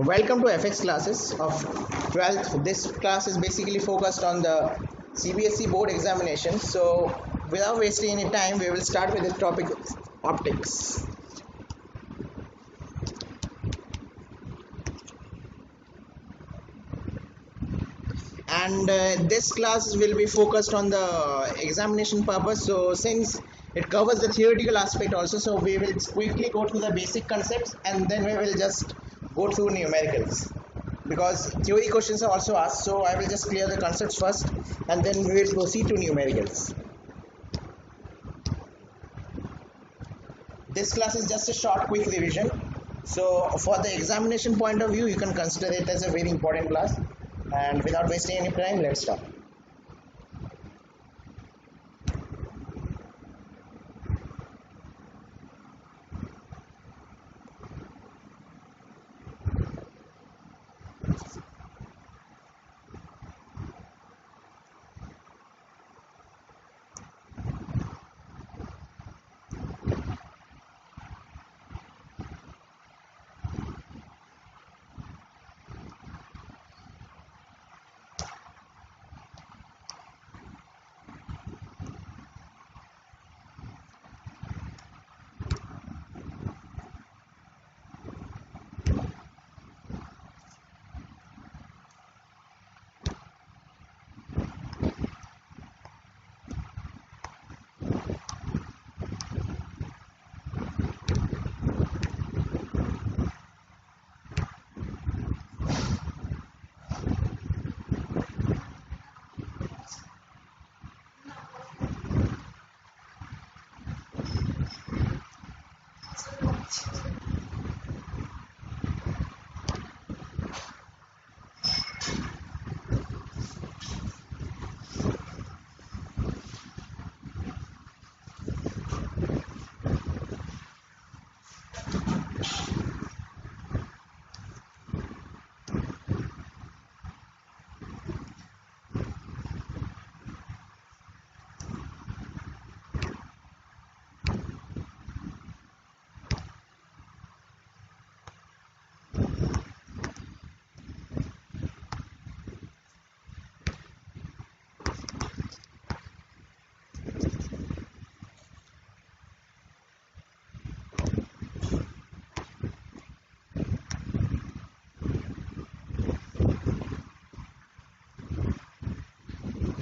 Welcome to FX classes of 12th. This class is basically focused on the CBSE board examination. So without wasting any time, we will start with the topic optics. And this class will be focused on the examination purpose. So since it covers the theoretical aspect also, so we will quickly go through the basic concepts and then we will just go through numericals, because theory questions are also asked. So I will just clear the concepts first and then we will proceed to numericals. This class is just a short quick revision. So for the examination point of view, you can consider it as a very important class. And without wasting any time, let's start.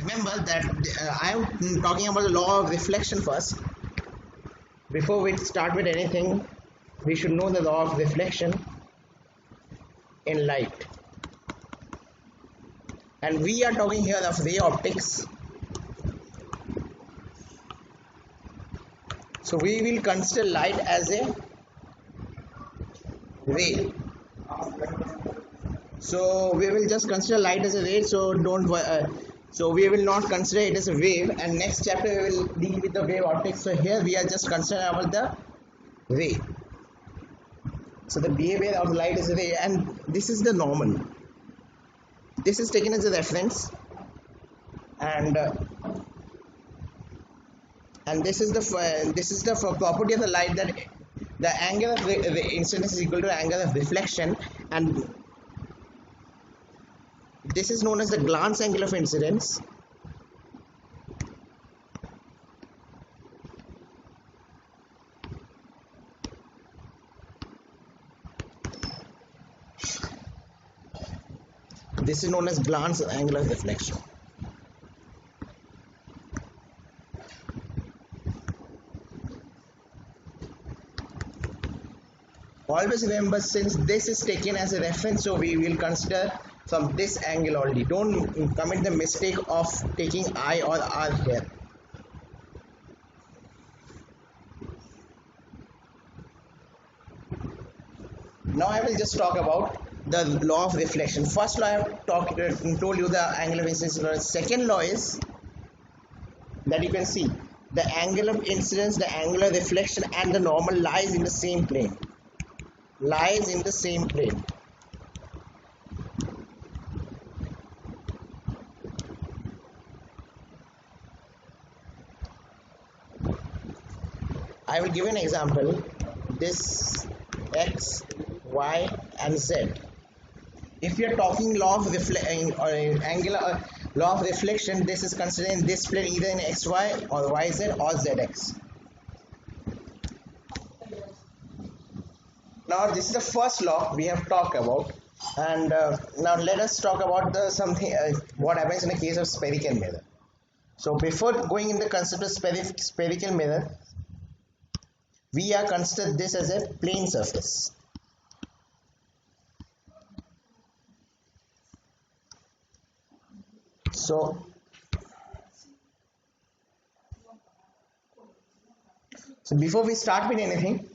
Remember that I am talking about the law of reflection first. Before we start with anything, we should know the law of reflection in light. And we are talking here of ray optics. So we will consider light as a ray. So we will just consider light as a ray. So so we will not consider it as a wave, and next chapter we will deal with the wave optics. So here we are just considering about the ray. So the behavior of light is a ray, and this is the normal. This is taken as a reference, and this is the property of the light, that the angle of the incidence is equal to the angle of reflection, and this is known as the glance angle of incidence. This is known as glance angle of reflection. Always remember, since this is taken as a reference, so we will consider from this angle only. Don't commit the mistake of taking I or R here. Now I will just talk about the law of reflection. First law I have told you the angle of incidence. Second law is that you can see the angle of incidence, the angle of reflection, and the normal lies in the same plane. Lies in the same plane. I will give an example. This x, y and z. If you're talking law of angular law of reflection, this is considered in this plane either in xy or yz or zx. Now this is the first law we have talked about, and now let us talk about the something what happens in the case of spherical mirror. So before going in the concept of spherical mirror, we are considered this as a plane surface. So before we start with anything,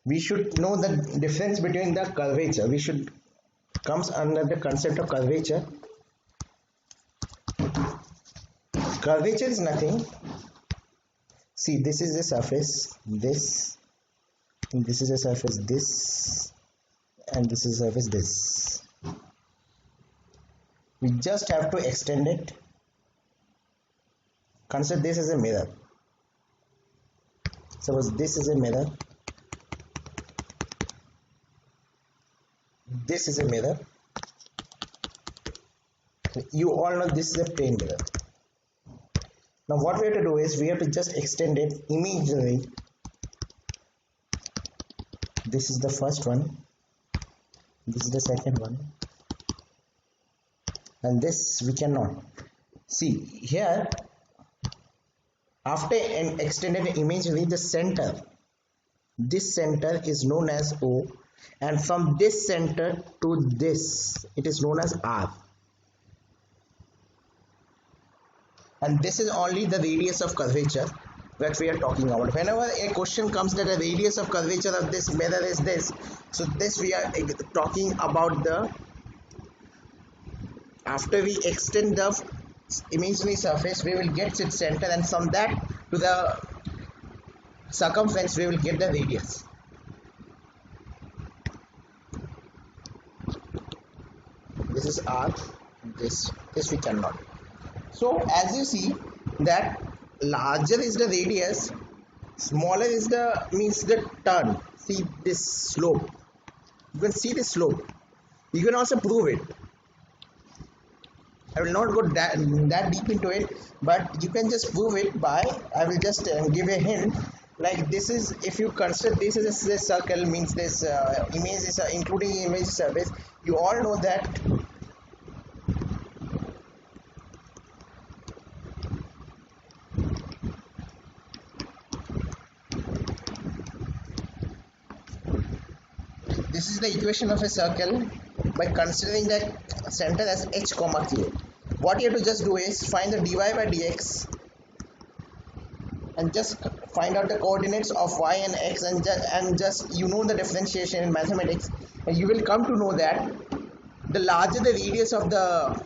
we should know the difference between the curvature. We should comes under the concept of curvature. Curvature is nothing. See, this is the surface, this, and this is the surface, this, and this is the surface, this. We just have to extend it. Consider this as a mirror. Suppose this is a mirror. This is a mirror. You all know this is a plane mirror. Now what we have to do is we have to just extend it immediately. This is the first one. This is the second one. And this we cannot. See here, after an extended immediately, the center, this center is known as O, and from this center to this it is known as R. And this is only the radius of curvature that we are talking about. Whenever a question comes that the radius of curvature of this mirror is this, so this we are talking about the, after we extend the imaginary surface, we will get its center, and from that to the circumference we will get the radius. This is R, this we cannot. So as you see that larger is the radius, smaller is the means the turn. See this slope. You can see the slope. You can also prove it. I will not go that deep into it, but you can just prove it by, I will just give a hint. Like this is, if you consider this as a circle, means this image is including image surface. You all know that this is the equation of a circle by considering the center as h comma k. What you have to just do is find the dy by dx and just find out the coordinates of y and x, and just you know the differentiation in mathematics, and you will come to know that the larger the radius of the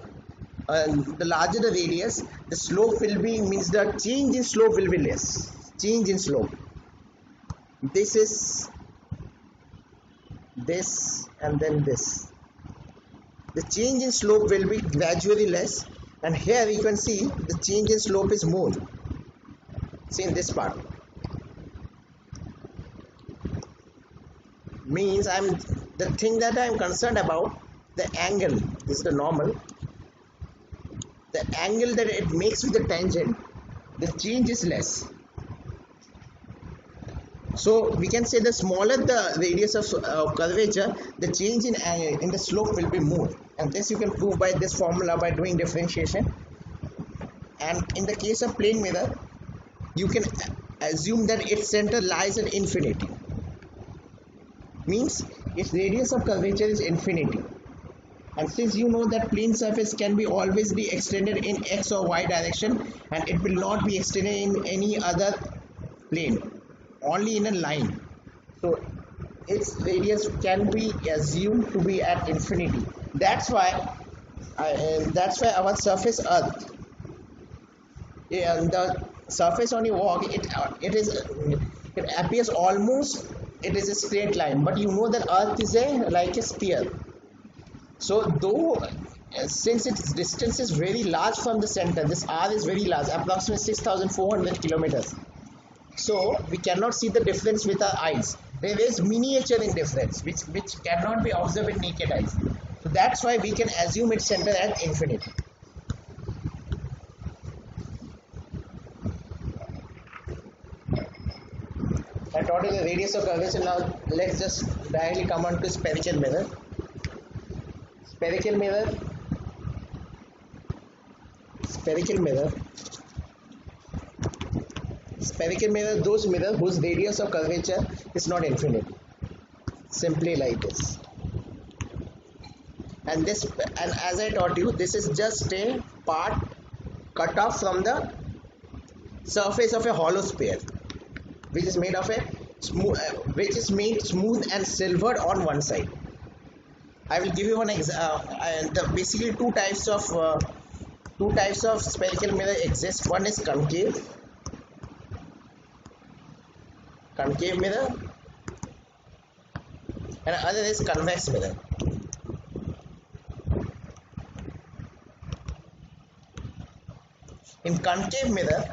the slope will be, means the change in slope will be less. Change in slope. This is this and then this. The change in slope will be gradually less, and here you can see the change in slope is more. See in this part. Means the thing that I am concerned about, the angle. This is the normal. The angle that it makes with the tangent, the change is less. So we can say the smaller the radius of curvature, the change in the slope will be more, and this you can prove by this formula by doing differentiation. And in the case of plane mirror, you can assume that its center lies at infinity, means its radius of curvature is infinity. And since you know that plane surface can be always be extended in x or y direction, and it will not be extended in any other plane, only in a line, so its radius can be assumed to be at infinity. That's why our surface Earth, the surface on your walk, it appears almost it is a straight line, but you know that Earth is like a sphere. So though since its distance is very large from the center, this R is very large, approximately 6,400 kilometers. So we cannot see the difference with our eyes. There is miniature in difference which cannot be observed with naked eyes. So that's why we can assume its center at infinity. I taught you the radius of curvature. Now let's just directly come on to spherical mirror. Spherical mirror. Spherical mirror. Spherical mirror, those mirror whose radius of curvature is not infinite. Simply like this. And this, and as I taught you, this is just a part cut off from the surface of a hollow sphere, which is made of a smooth, made smooth and silvered on one side. I will give you one example. Basically, two types of spherical mirror exist. One is concave mirror, and other is convex mirror. In concave mirror,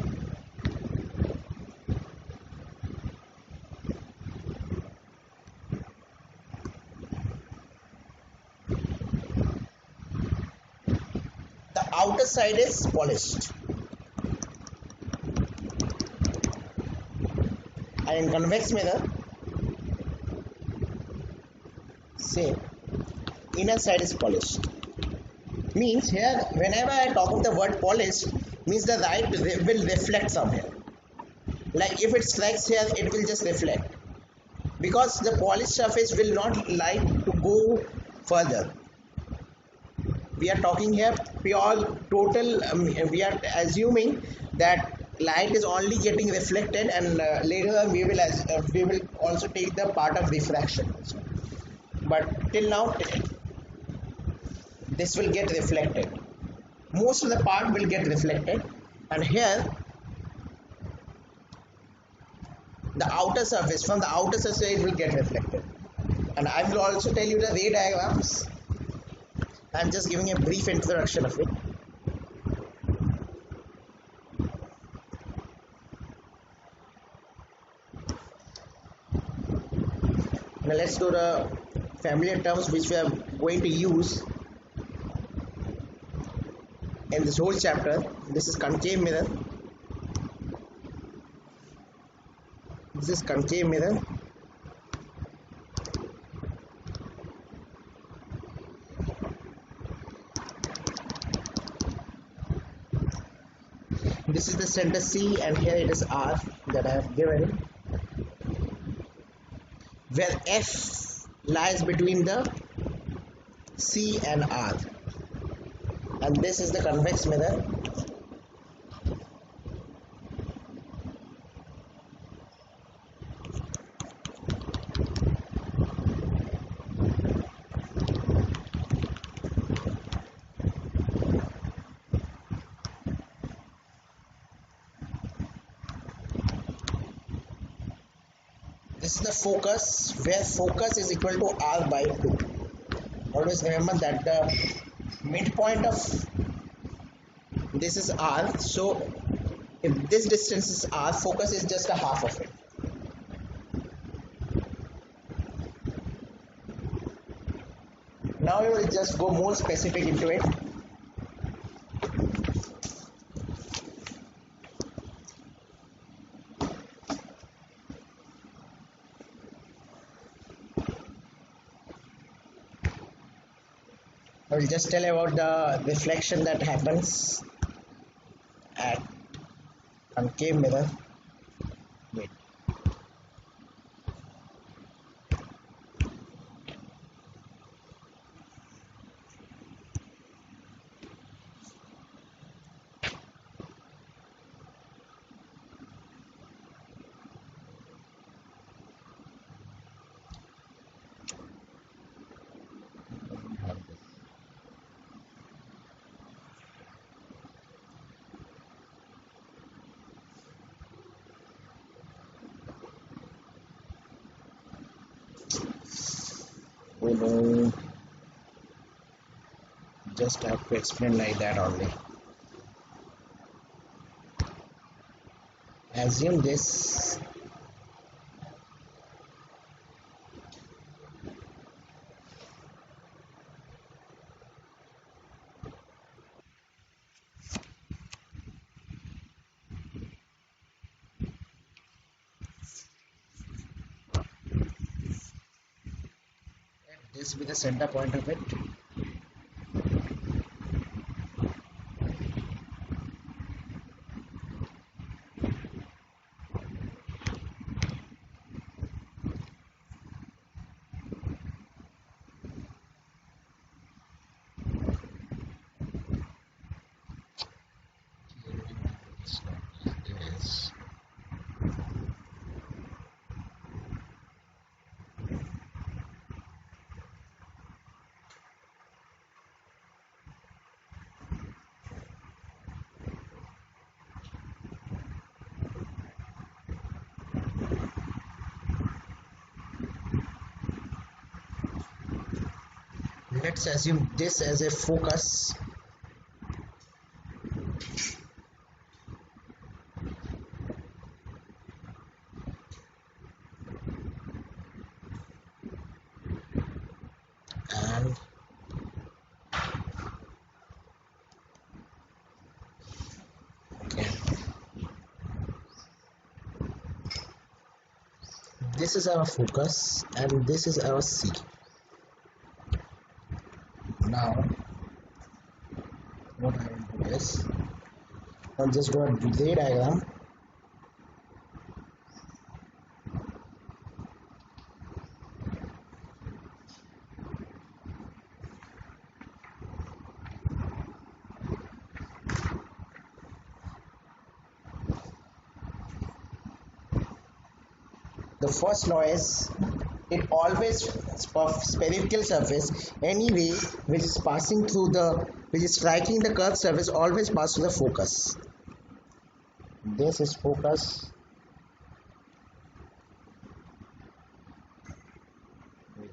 the outer side is polished, and in convex mirror, same, inner side is polished. Means here, whenever I talk of the word polished, means the light will reflect somewhere. Like if it strikes here, it will just reflect, because the polished surface will not like to go further. We are talking here pure total. We are assuming that light is only getting reflected, and later on we will also take the part of refraction. But till now, this will get reflected. Most of the part will get reflected, and here the outer surface, from the outer surface it will get reflected. And I will also tell you the ray diagrams. I am just giving a brief introduction of it. Now let's do the familiar terms which we are going to use in this whole chapter. This is concave mirror. This is concave mirror. This is the center C, and here it is R that I have given, where F lies between the C and R. And this is the convex mirror. This is the focus, where focus is equal to R by 2. Always remember that the midpoint of this is R, so if this distance is R, focus is just a half of it. Now we will just go more specific into it. I will just tell about the reflection that happens at concave mirror. Wait. We don't just have to explain like that only. Assume this This will be the center point of it. Yes. Let's assume this as a focus. And okay, this is our focus and this is our C. Now what I will do is I'm just going to do the diagram. The first law is it always spherical surface anyway which is passing through the which is striking the curved surface always pass through the focus. This is focus. Wait.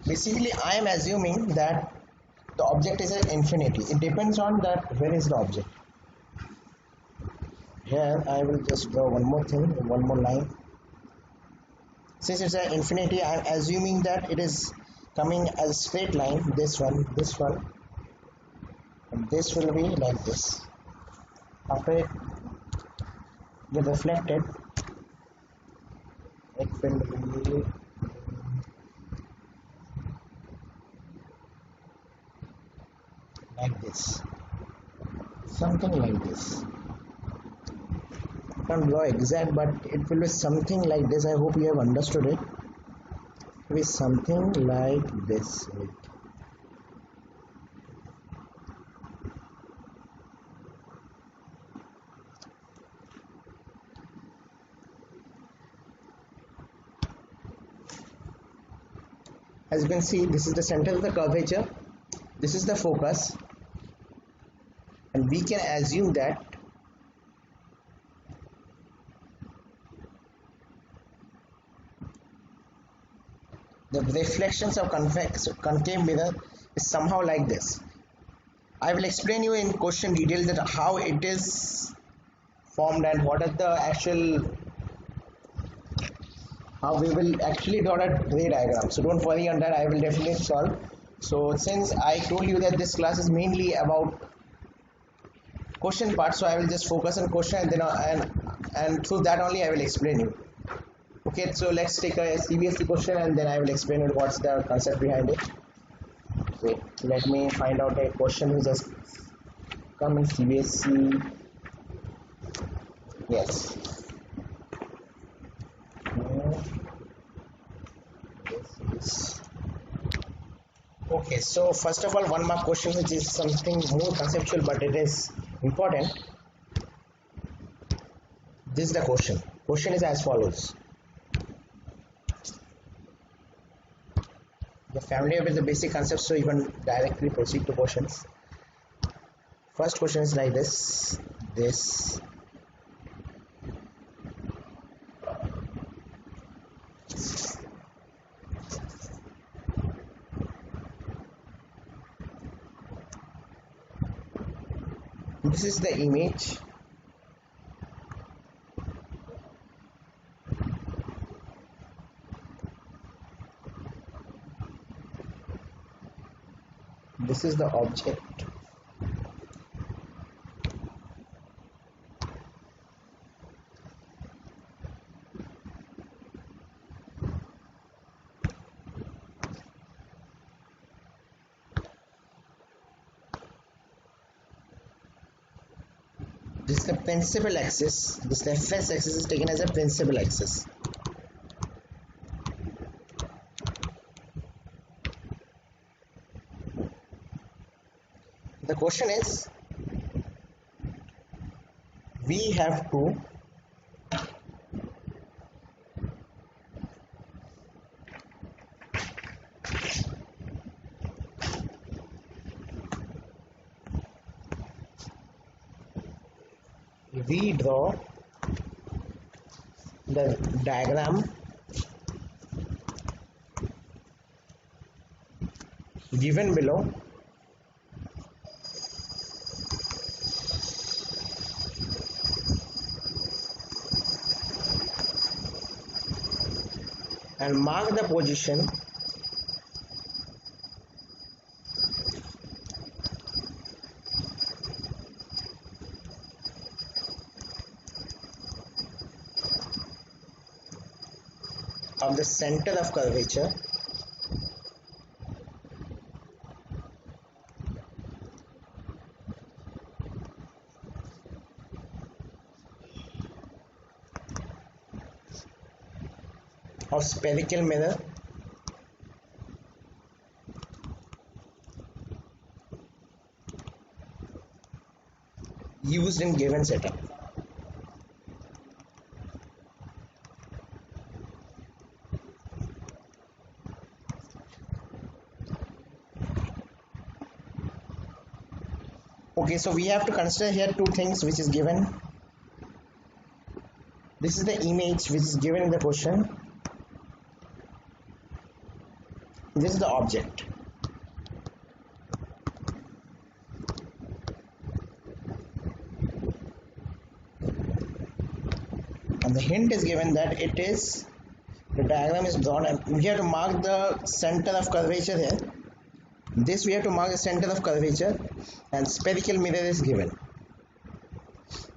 Basically I am assuming that the object is an infinity. It depends on that where is the object. Here I will just draw one more thing, one more line. Since it's an infinity, I am assuming that it is coming as a straight line. This one, and this will be like this. After it get reflected, it will be like this, something like this. I can't draw exact, but it will be something like this. I hope you have understood it. It will be something like this. Wait. As you can see, this is the center of the curvature, this is the focus, and we can assume that the reflections of concave mirror is somehow like this. I will explain you in question detail that how it is formed and what are the actual how we will actually draw a ray diagram. So don't worry on that, I will definitely solve. So since I told you that this class is mainly about question part, so I will just focus on question and then and through that only I will explain you. Okay, so let's take a CBSE question and then I will explain you what's the concept behind it. Wait, let me find out a question which has come in CBSE. Yes. Okay, so first of all, one more question which is something more conceptual but it is important. This is the question. Question is as follows. You're familiar with the basic concepts, so you can directly proceed to questions. First question is like this. This is the image. This is the object. This is the principal axis. This fs axis is taken as a principal axis. The question is, we have to redraw the diagram given below and mark the position of the center of curvature of spherical mirror used in given setup. Okay, so we have to consider here two things which is given. This is the image which is given in the question. This is the object. And the hint is given that it is, the diagram is drawn and we have to mark the center of curvature here. This we have to mark the center of curvature and spherical mirror is given.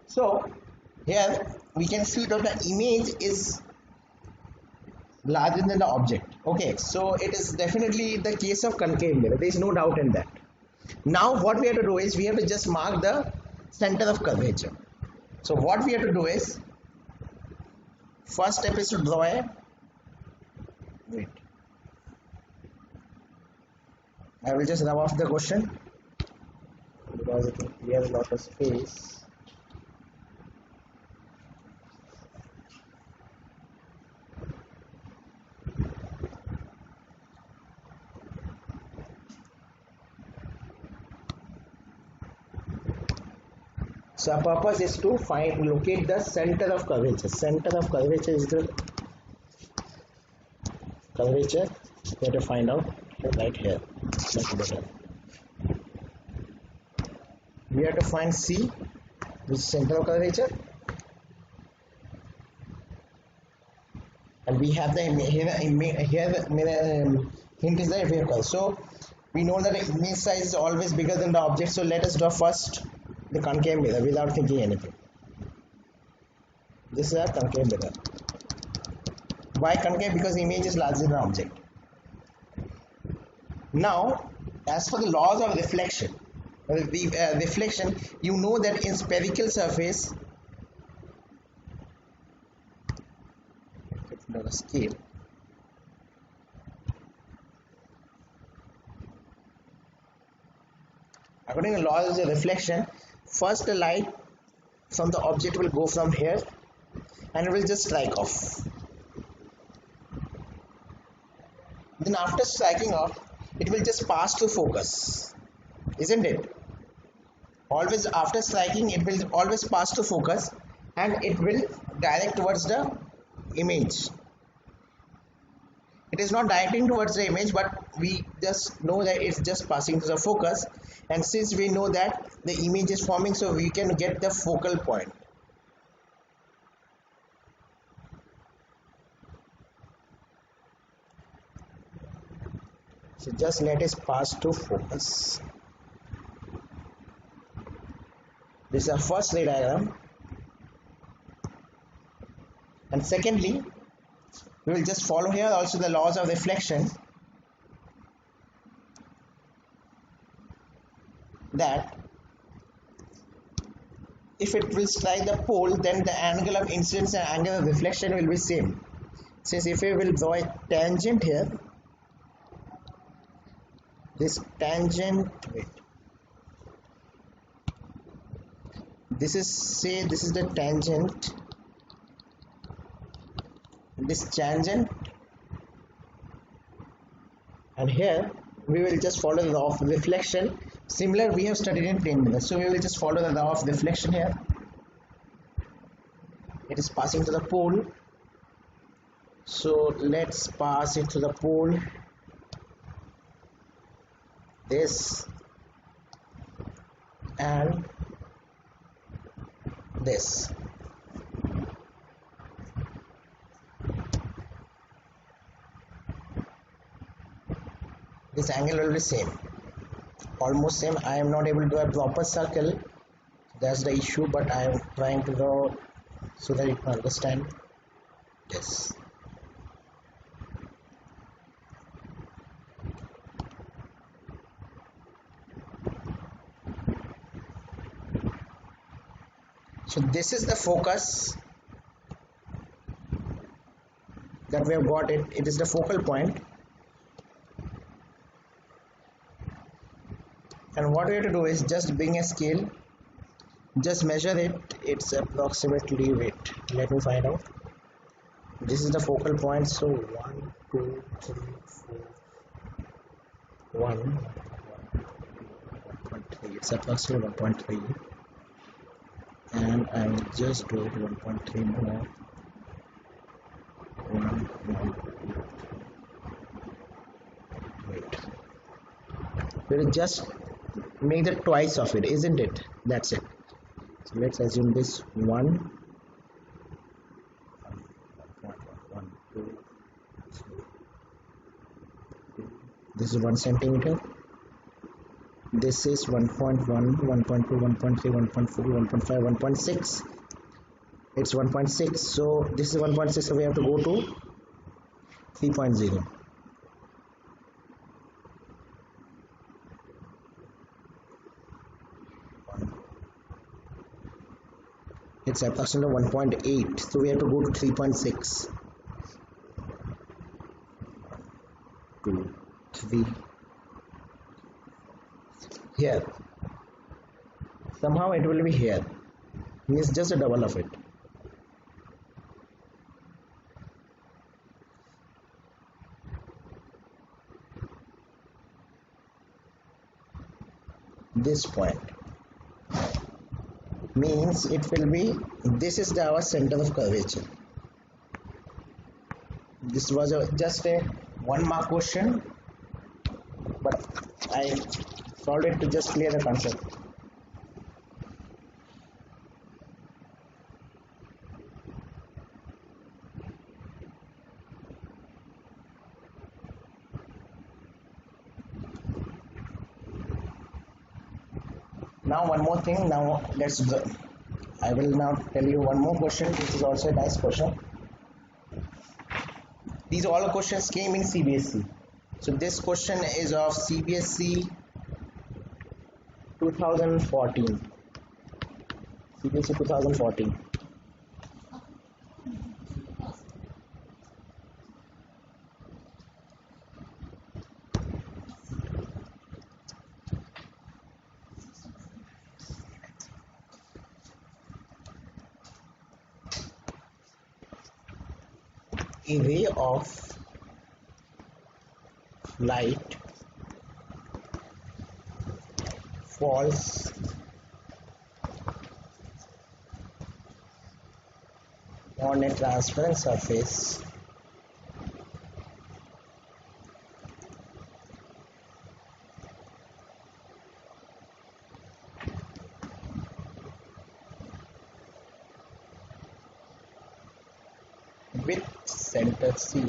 So here we can see that the image is larger than the object. Okay, so it is definitely the case of concave mirror. There is no doubt in that. Now what we have to do is we have to just mark the center of curvature. So what we have to do is, first step is to draw a, wait, I will just rub off the question because it will clear a lot of space. So our purpose is to locate the center of curvature. Center of curvature is the curvature. We have to find out right here. We have to find C, which is center of curvature, and we have the hint is the vehicle. So we know that the image size is always bigger than the object. So let us draw first the concave mirror without thinking anything. This is a concave mirror. Why concave? Because image is larger than object. Now, as for the laws of reflection, you know that in spherical surface, it's not a scale. According to laws of reflection, first the light from the object will go from here and it will just strike off. Then after striking off, it will just pass to focus, isn't it? Always after striking, it will always pass to focus and it will direct towards the image. It is not directing towards the image, but we just know that it's just passing to the focus, and since we know that the image is forming, so we can get the focal point. So just let us pass to focus. This is our first ray diagram, and secondly we will just follow here also the laws of reflection, that if it will strike the pole, then the angle of incidence and angle of reflection will be same. Since if we will draw a tangent here, this tangent, this is, say this is the tangent, this tangent, and here we will just follow the law of reflection. Similar we have studied in plane mirror, so we will just follow the law of reflection here. It is passing to the pole, so let's pass it to the pole, this and this. This angle will be same, almost same. I am not able to do a proper circle, that's the issue, but I am trying to draw so that you can understand this. So this is the focus that we have got it. It is the focal point. And what we have to do is just bring a scale, just measure it. It's approximately, wait, let me find out. This is the focal point, so 1 2 3 4 1 1.3, it's approximately 1.3, and I will just do it 1.3 more. 1 wait, we will just make the twice of it, isn't it? That's it. So let's assume this 1 2 3. This is 1 centimeter. This is 1.1, 1.2, 1.3, 1.4, 1.5, 1.6. It's 1.6. So this is 1.6. So we have to go to 3.0. It's approximately 1.8. So we have to go to 3.6. 2, 3. Here. Somehow it will be here. Means just a double of it. This point means it will be, this is our center of curvature. This was just a 1 mark question, but I solved it to just clear the concept. Now one more thing, now let's go. I will now tell you one more question. This is also a nice question. These all questions came in CBSE. So this question is of CBSE 2014. CBSE 2014. A ray of light falls on a transparent surface with center C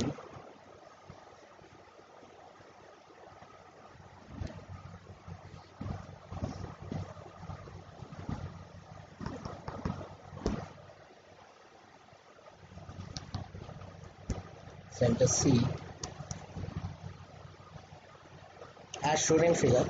as shown in figure.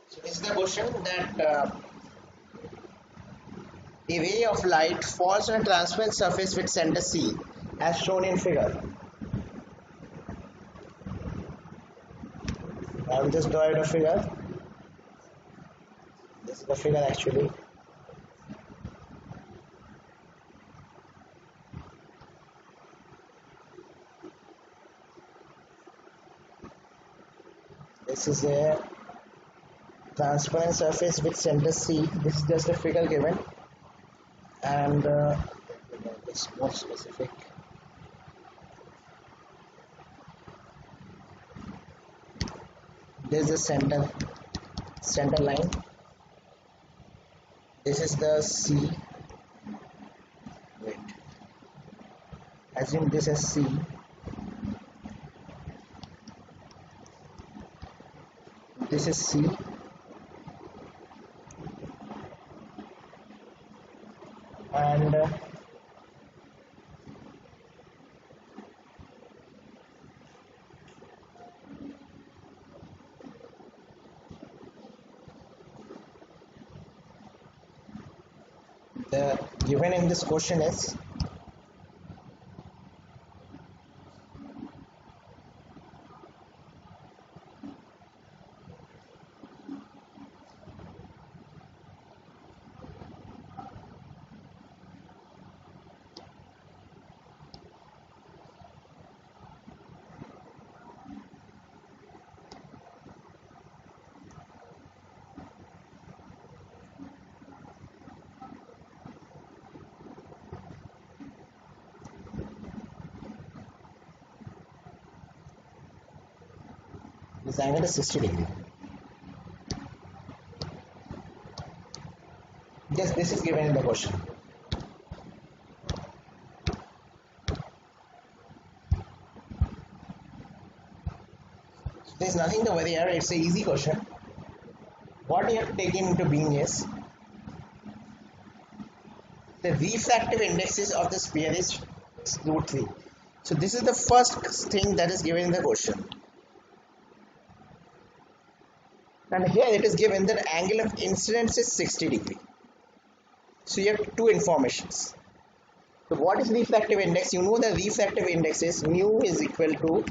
So this is the question that a ray of light falls on a transparent surface with center C as shown in figure. I will just draw it a figure. This is the figure actually. This is a transparent surface with center C. This is just a figure given, and it's more specific. This is the center line. This is the C. Wait. Assume this as C. This is C. And the given in this question is this angle is 60 degree. Yes, this is given in the question. There is nothing to worry here, it's an easy question. What you have to take into being is the refractive indexes of the sphere is root 3. So this is the first thing that is given in the question. And here it is given that angle of incidence is 60 degree. So you have two informations. So what is refractive index? You know the refractive index is mu is equal to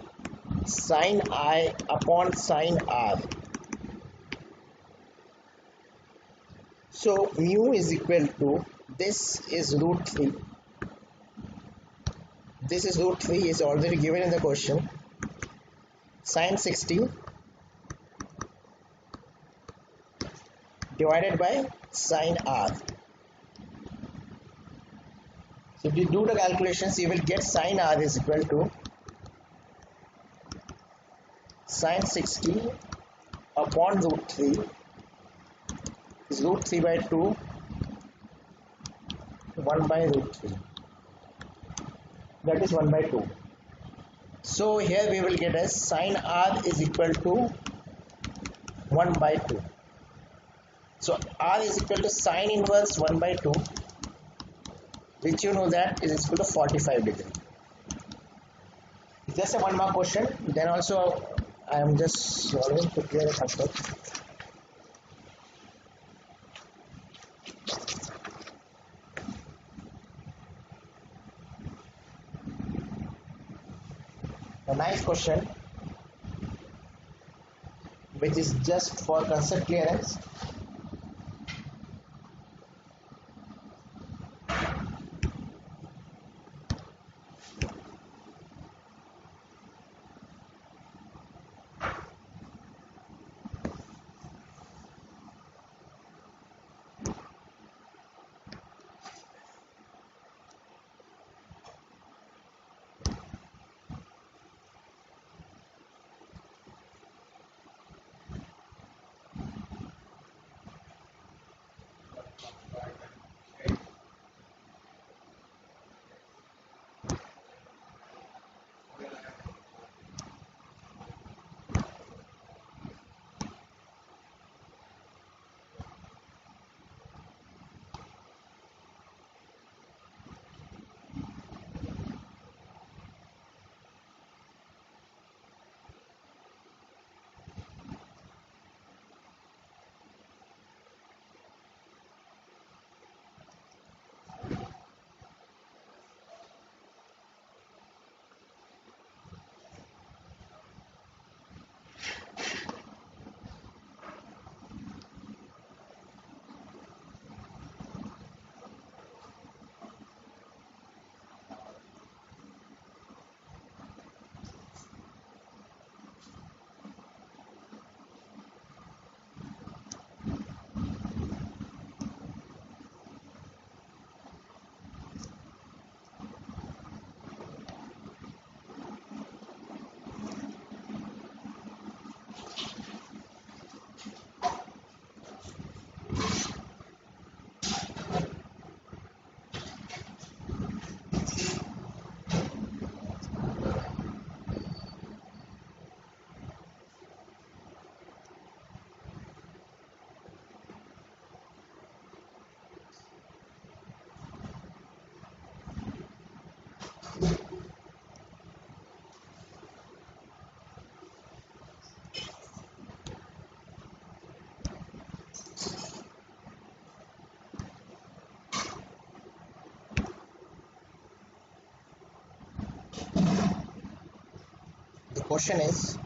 sine I upon sine R. So mu is equal to, this is root 3. This is root 3 is already given in the question. Sine 60 divided by sine R. So if you do the calculations, you will get sine R is equal to sine 60 upon root 3 is root 3 by 2 1 by root 3, that is 1 by 2. So here we will get as sine r is equal to 1 by 2. So r is equal to sine inverse 1 by 2, which you know that is equal to 45 degree. Just a one more question, then also I am just solving to clear the concept. A nice question which is just for concept clearance. The question is,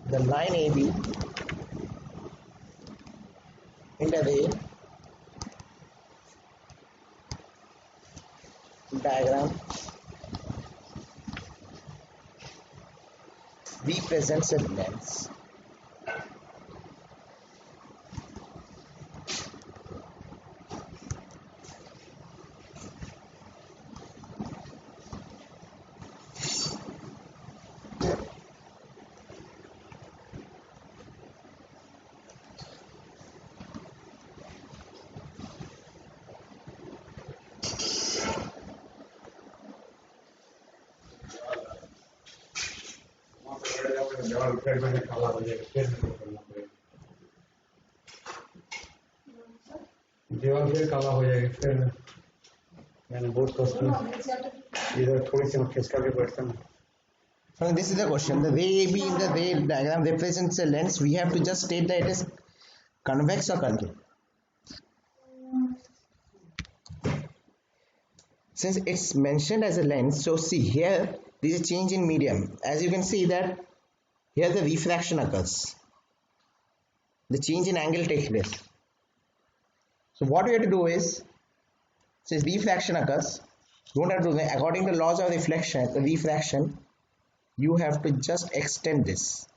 the line AB in the ray diagram represents a lens. दीवार फिर काला हो जाएगी फिर मैंने बहुत कष्ट इधर थोड़ी सी खिसका के बैठता हूँ. So this is the question. The ray AB in the ray diagram represents a lens. We have to just state that it is convex or concave. Since it's mentioned as a lens, so see here there is a change in medium. As you can see that here the refraction occurs. The change in angle takes place. So what we have to do is, since refraction occurs, you don't have to do that. According to laws of refraction, you have to just extend this.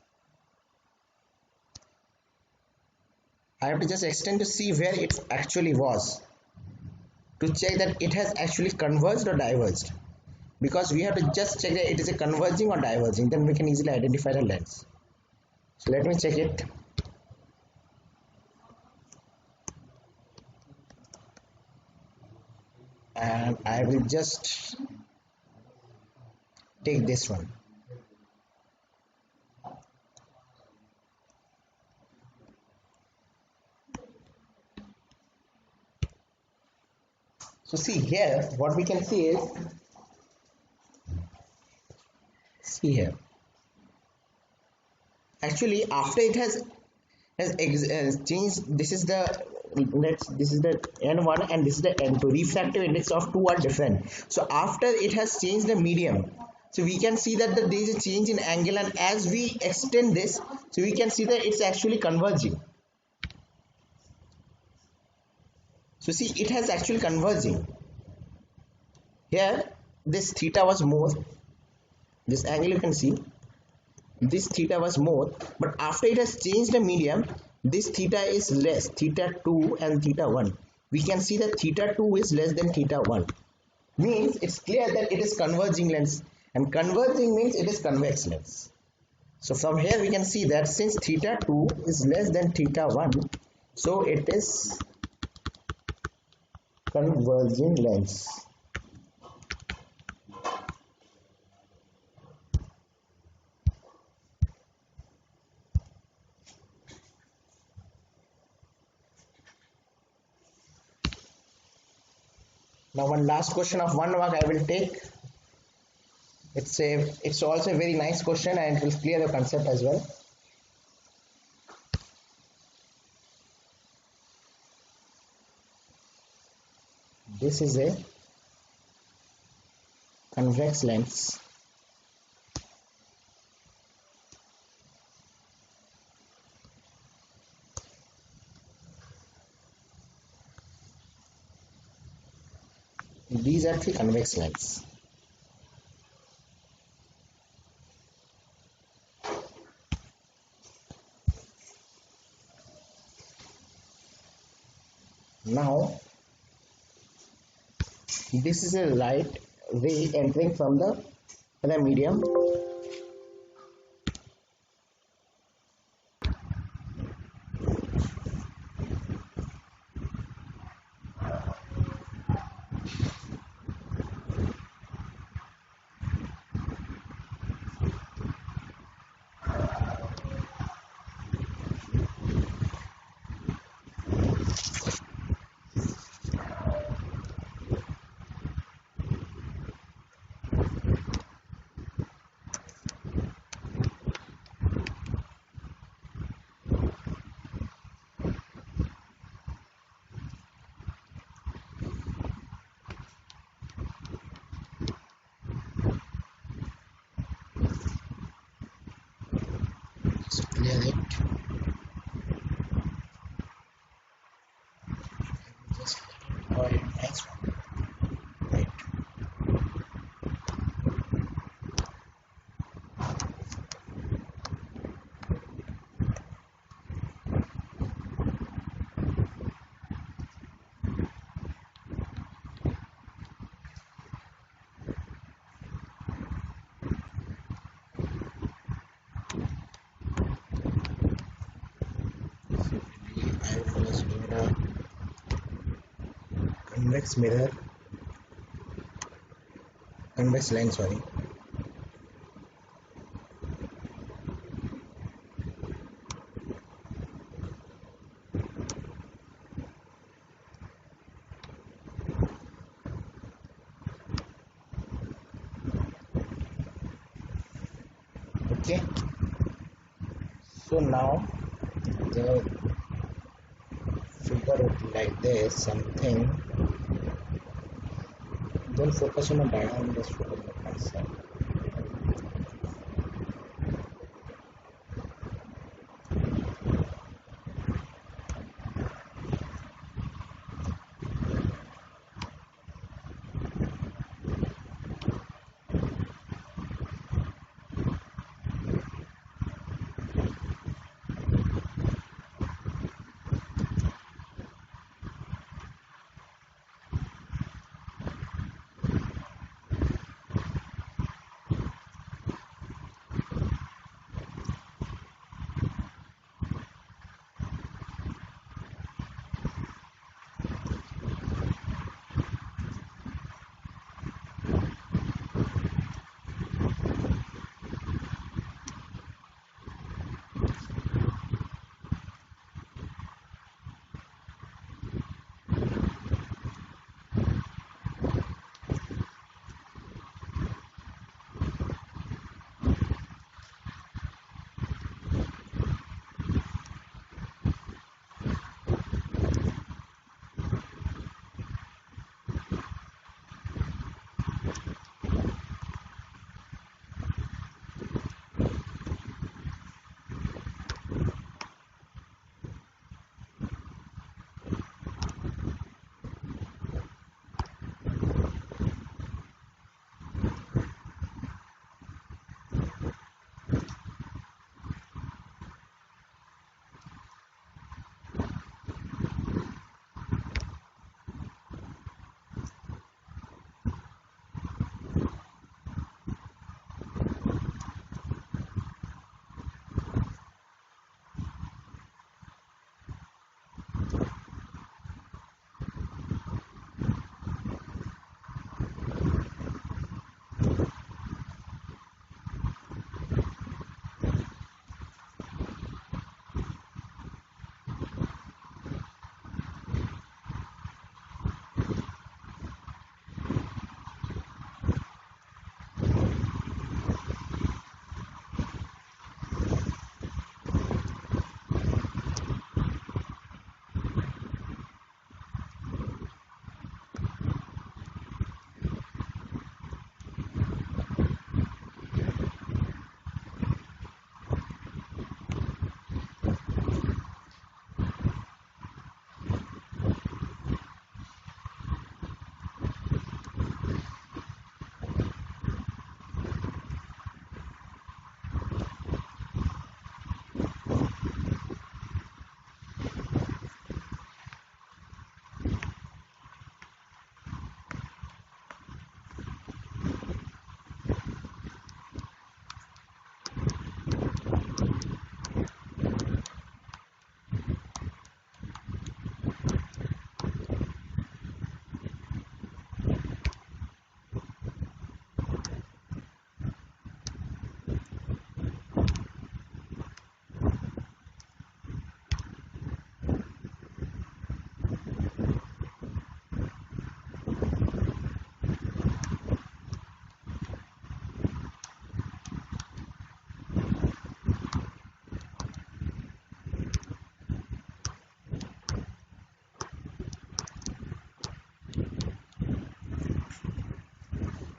I have to just extend to see where it actually was, to check that it has actually converged or diverged. because we have to just check that it is a converging or diverging, then we can easily identify the lens. So let me check it. And I will just take this one. So see here, what we can see is, see here, actually after it has changed, this is the n1 and this is the n2. Refractive index of two are different. So after it has changed the medium, so we can see that there is a change in angle, and as we extend this, so we can see that it's actually converging. So see, it has actually converging. Here this theta was more, this angle you can see, this theta was more, but after it has changed the medium, this theta is less, theta 2 and theta 1. We can see that theta 2 is less than theta 1. Means it's clear that it is converging lens, and converging means it is convex lens. So from here we can see that since theta 2 is less than theta 1, so it is converging lens. Now one last question of 1 mark I will take. It's also a very nice question, and it will clear the concept as well. This is a convex lens. These are the convex lens. Now this is a light ray entering from the other medium. Clear it. Just let it nice one. Right. I will just do the convex mirror, convex lens, sorry. Okay, so now the figure would like this, something. Don't focus on the diagram, just focus on the concept.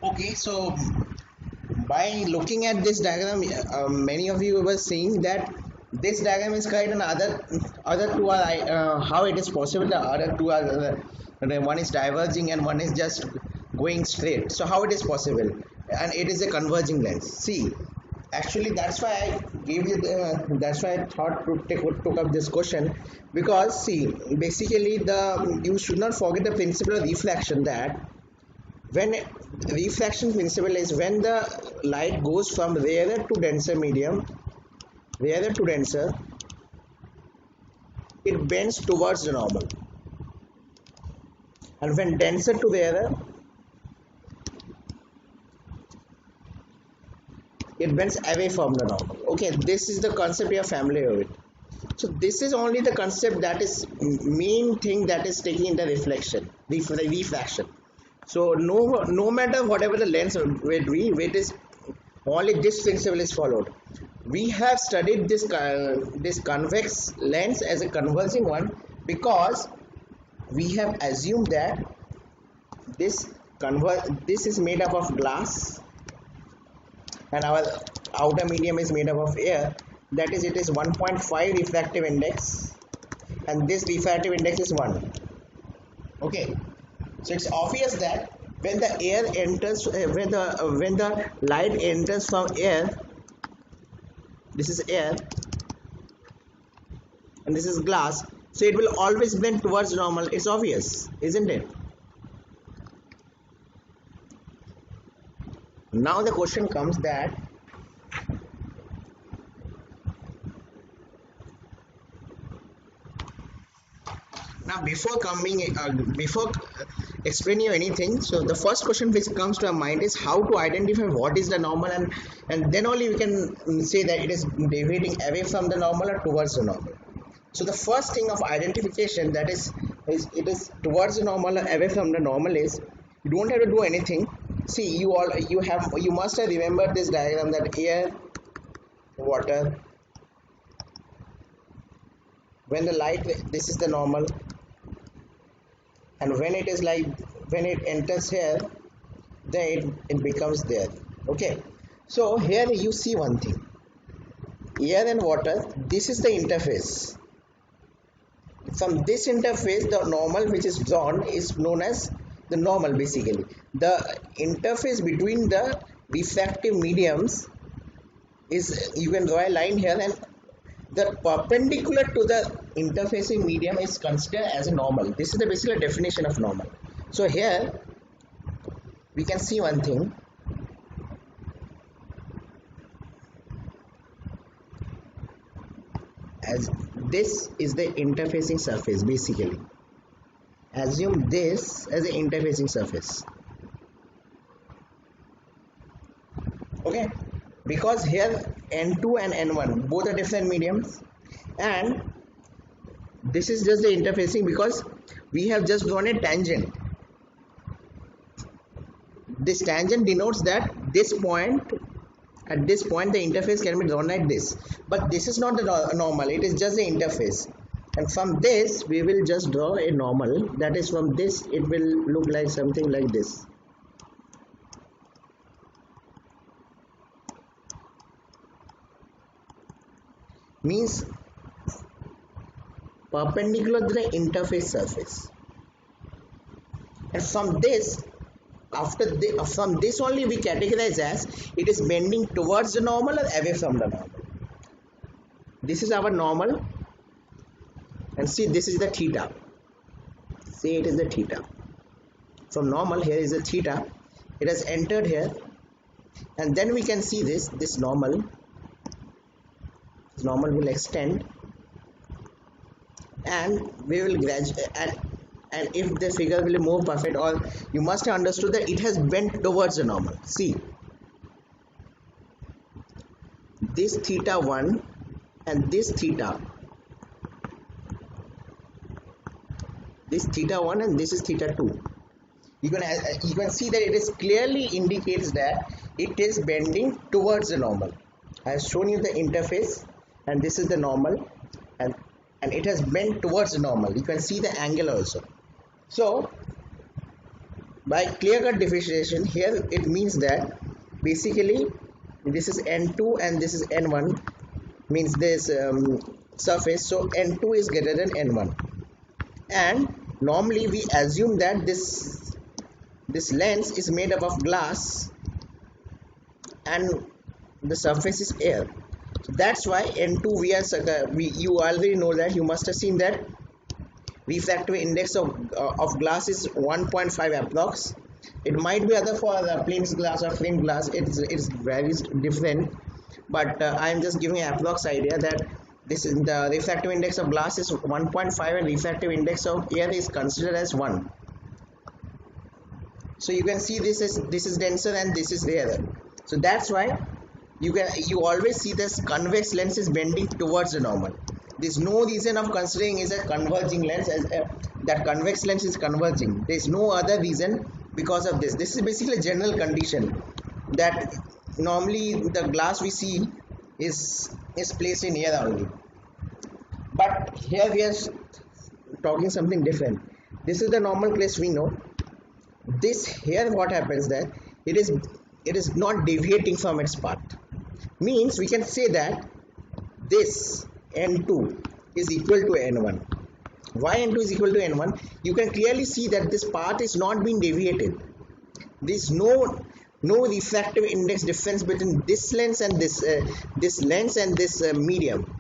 Okay, so by looking at this diagram, many of you were saying that this diagram is correct and other two are how it is possible the other two are one is diverging and one is just going straight. So how it is possible? And it is a converging lens. See, actually that's why I gave you that's why I thought to took up this question, because see, basically the you should not forget the principle of reflection, that when refraction principle is when the light goes from rarer to denser medium, rarer to denser, it bends towards the normal, and when denser to rarer, it bends away from the normal. Okay, this is the concept you are familiar with. So this is only the concept that is main thing that is taking in the refraction. So no matter whatever the lens it is only this principle is followed. We have studied this convex lens as a converging one because we have assumed that this is made up of glass and our outer medium is made up of air. That is, it is 1.5 refractive index and this refractive index is 1. Okay, so it's obvious that when the air enters, when the light enters from air, this is air and this is glass, so it will always bend towards normal. It's obvious, isn't it? Now the question comes that now before explaining you anything, so the first question which comes to our mind is how to identify what is the normal, and then only we can say that it is deviating away from the normal or towards the normal. So the first thing of identification, that is it is towards the normal or away from the normal, is you don't have to do anything. See, you must have remembered this diagram, that air, water, when the light, this is the normal, and when it is like when it enters here, then it becomes there. Okay, so here you see one thing, air and water, this is the interface. From this interface, the normal which is drawn is known as the normal. Basically, the interface between the refractive mediums is, you can draw a line here, and the perpendicular to the interfacing medium is considered as a normal. This is the basic definition of normal. So here we can see one thing, as this is the interfacing surface. Basically, assume this as an interfacing surface. Okay, because here N2 and N1 both are different mediums, and this is just the interfacing because we have just drawn a tangent. This tangent denotes that this point, at this point the interface can be drawn like this, but this is not the normal, it is just the interface. And from this we will just draw a normal, that is, from this it will look like something like this. Means perpendicular to the interface surface, and from this, from this only we categorize as it is bending towards the normal or away from the normal. This is our normal, and see, this is the theta. Say it is the theta. From normal, here is the theta, it has entered here, and then we can see this normal will extend, and we will graduate, and if the figure will be more perfect, or you must have understood that it has bent towards the normal. See, this theta 1 and this theta 1 and this is theta 2. You can see that it is clearly indicates that it is bending towards the normal. I have shown you the interface, and this is the normal, and it has bent towards the normal. You can see the angle also. So By clear cut differentiation, here it means that basically this is n2 and this is n1, means this surface, so n2 is greater than n1, and normally we assume that this lens is made up of glass and the surface is air. So that's why n2 you already know that, you must have seen that refractive index of glass is 1.5 approx. It might be other for the plain glass or frame glass, it's very different, but I am just giving an approx idea that this is the refractive index of glass is 1.5 and refractive index of air is considered as 1. So you can see this is denser and this is rarer. So that's why you always see this convex lens is bending towards the normal. There's no reason of considering is a converging lens as that convex lens is converging. There's no other reason because of this. This is basically a general condition that normally the glass we see is placed in air only. But here we are talking something different. This is the normal place we know. This here what happens that it is not deviating from its path. Means we can say that this n2 is equal to n1. Why n2 is equal to n1? You can clearly see that this path is not being deviated. There is no refractive index difference between this lens and this lens and this medium.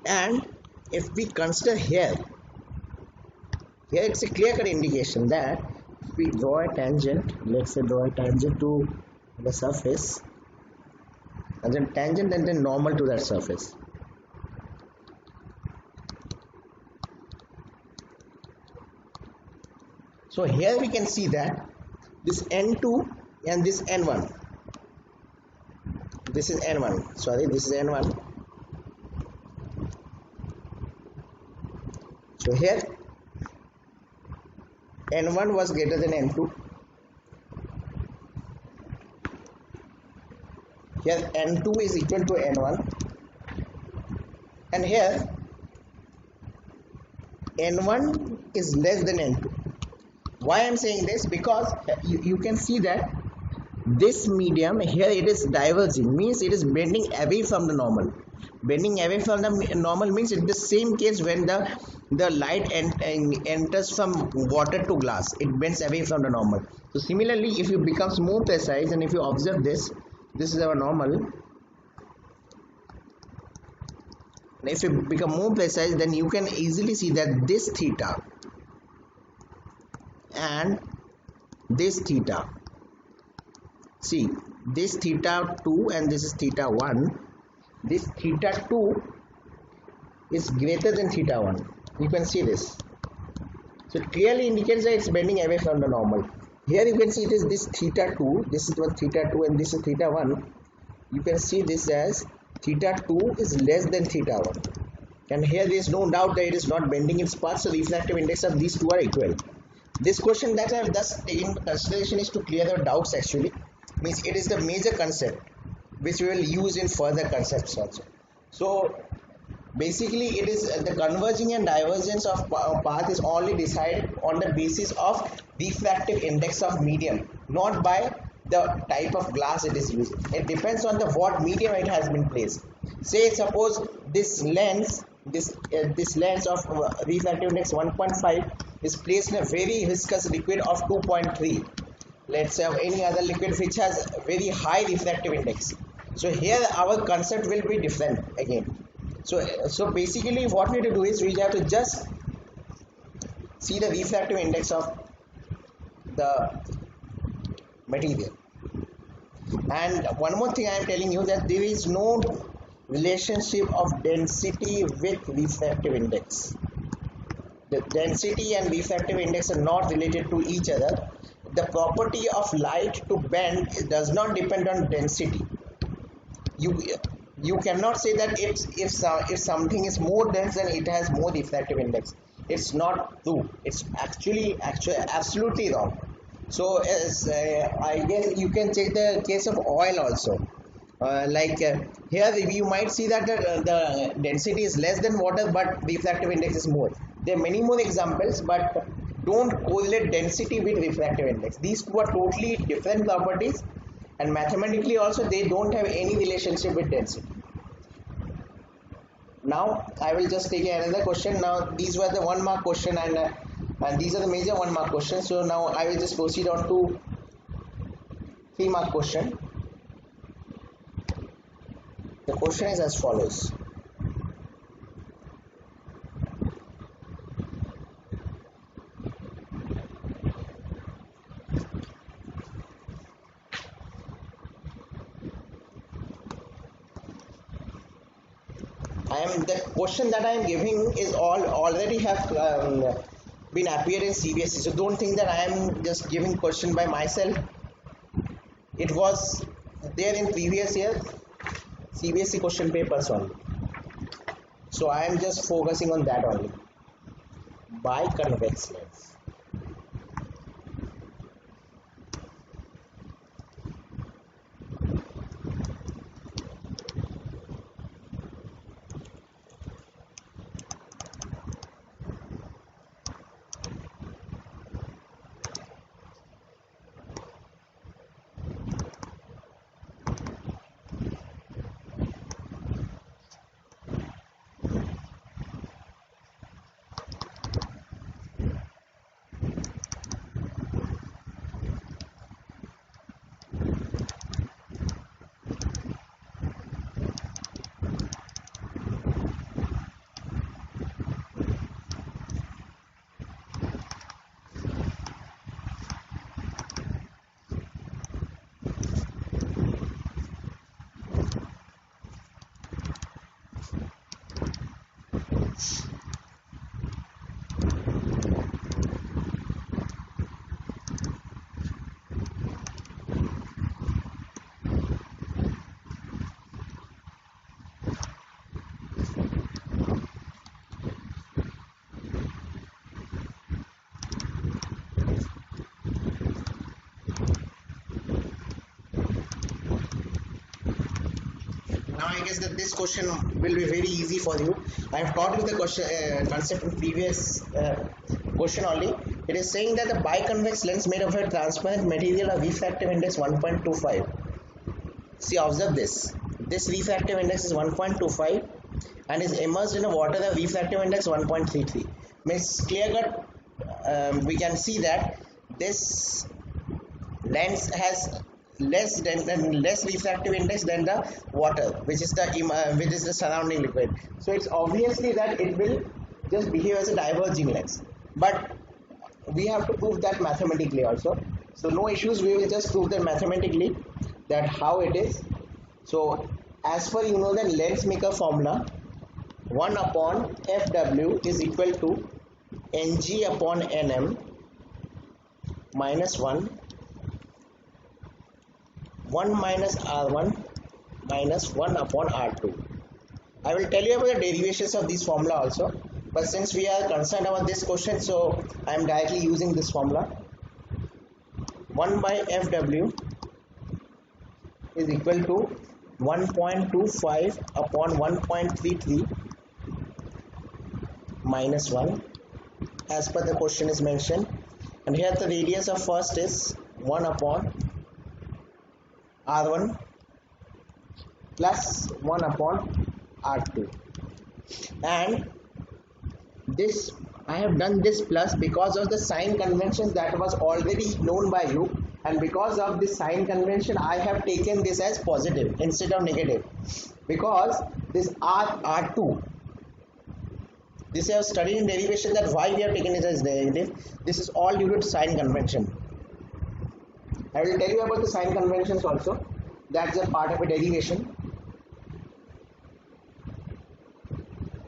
And if we consider here it's a clear-cut indication that if we draw a tangent, let's say draw a tangent to the surface, and then tangent and then normal to that surface. So here we can see that this n2 and this n1, this is n1, sorry, this is n1. So here n1 was greater than n2. Here n2 is equal to n1, and here n1 is less than n2. Why I am saying this? Because you can see that this medium here it is diverging, means it is bending away from the normal. Bending away from the normal means it's the same case when the light enters from water to glass, it bends away from the normal. So similarly, if you become more precise and if you observe this is our normal. If you become more precise, then you can easily see that this theta and this theta, see this theta 2 and this is theta 1, this theta 2 is greater than theta 1. You can see this. So it clearly indicates that it's bending away from the normal. Here you can see it is this theta 2, this is what theta 2 and this is theta 1. You can see this as theta 2 is less than theta 1. And here there is no doubt that it is not bending its path, so the refractive index of these two are equal. This question that I have thus taken into consideration is to clear the doubts actually. Means it is the major concept which we will use in further concepts also. So basically it is the converging and divergence of path is only decided on the basis of refractive index of medium, not by the type of glass it is used. It depends on the what medium it has been placed. Say suppose this lens of refractive index 1.5 is placed in a very viscous liquid of 2.3. Let's say any other liquid which has very high refractive index. So here our concept will be different again. So basically what we have to do is we have to just see the refractive index of the material. And one more thing I am telling you, that there is no relationship of density with refractive index. The density and refractive index are not related to each other. The property of light to bend does not depend on density. You cannot say that if something is more dense then it has more refractive index. It's not true. It's actually absolutely wrong. So I guess you can take the case of oil also. Here you might see that the density is less than water but refractive index is more. There are many more examples, but don't correlate density with refractive index. These two are totally different properties, and mathematically also they don't have any relationship with density. Now I will just take another question. Now these were the 1 mark question, and these are the major 1 mark questions. So now I will just proceed on to 3 mark question. The question is as follows. The question that I am giving is already have been appeared in CBSE. So don't think that I am just giving question by myself. It was there in previous year CBSE question papers only. So I am just focusing on that only. Biconvex lens. Now I guess that this question will be very easy for you. I have taught you the question concept in previous question only. It is saying that the biconvex lens made of a transparent material of refractive index 1.25. See, observe this. This refractive index is 1.25 and is immersed in a water. The refractive index 1.33. Means clear cut. We can see that this lens has less refractive index than the water, which is the surrounding liquid. So it's obviously that it will just behave as a diverging lens, but we have to prove that mathematically also. So no issues, we will just prove that mathematically that how it is. So as per you know the lens maker formula, 1 upon Fw is equal to Ng upon Nm minus 1 minus R1 minus 1 upon R2. I will tell you about the derivations of this formula also, but since we are concerned about this question, so I am directly using this formula. 1 by Fw is equal to 1.25 upon 1.33 minus 1 as per the question is mentioned, and here the radius of first is 1 upon R1 plus 1 upon R2, and this I have done this plus because of the sign convention that was already known by you, and because of this sign convention I have taken this as positive instead of negative, because this R2, this I have studied in derivation that why we have taken it as negative. This is all due to sign convention. I will tell you about the sign conventions also. That's a part of a derivation.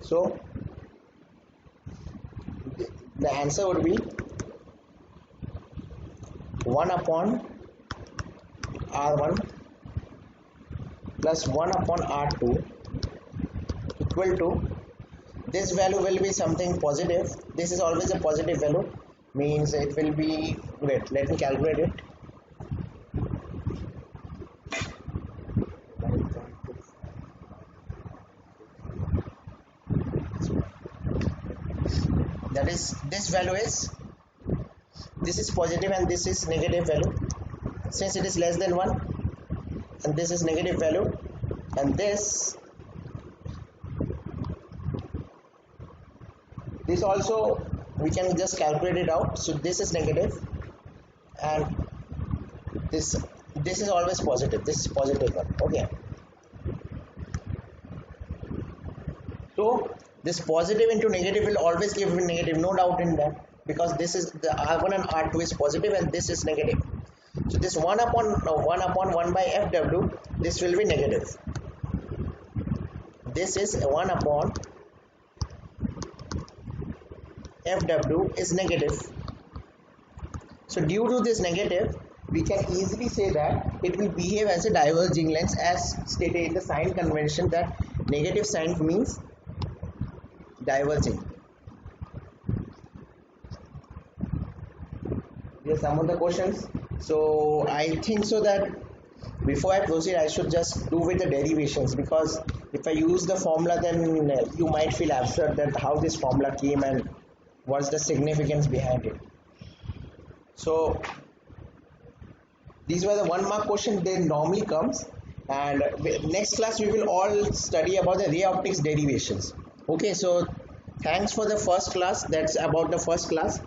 So the answer would be 1 upon R1 plus 1 upon R2 equal to, this value will be something positive. This is always a positive value, means it will be, wait, let me calculate it. That is, this value is this is positive and this is negative value, since it is less than 1, and this is negative value, and this also we can just calculate it out. So this is negative and this is always positive, this is positive one. Okay, so this positive into negative will always give me negative, no doubt in that, because this is the R1 and R2 is positive and this is negative. So this 1 upon 1 by FW, this will be negative. This is 1 upon FW is negative. So due to this negative, we can easily say that it will behave as a diverging lens, as stated in the sign convention that negative sign means diverging. Here's some of the questions. So I think so that before I proceed, I should just do with the derivations, because if I use the formula, then you might feel absurd that how this formula came and what's the significance behind it. So these were the 1 mark question they normally comes, and next class we will all study about the ray optics derivations. Okay, so thanks for the first class, that's about the first class,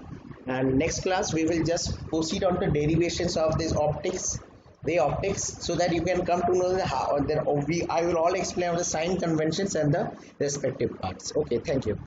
and next class we will just proceed on to derivations of this optics, ray optics, so that you can come to know how I will all explain the sign conventions and the respective parts. Okay, thank you.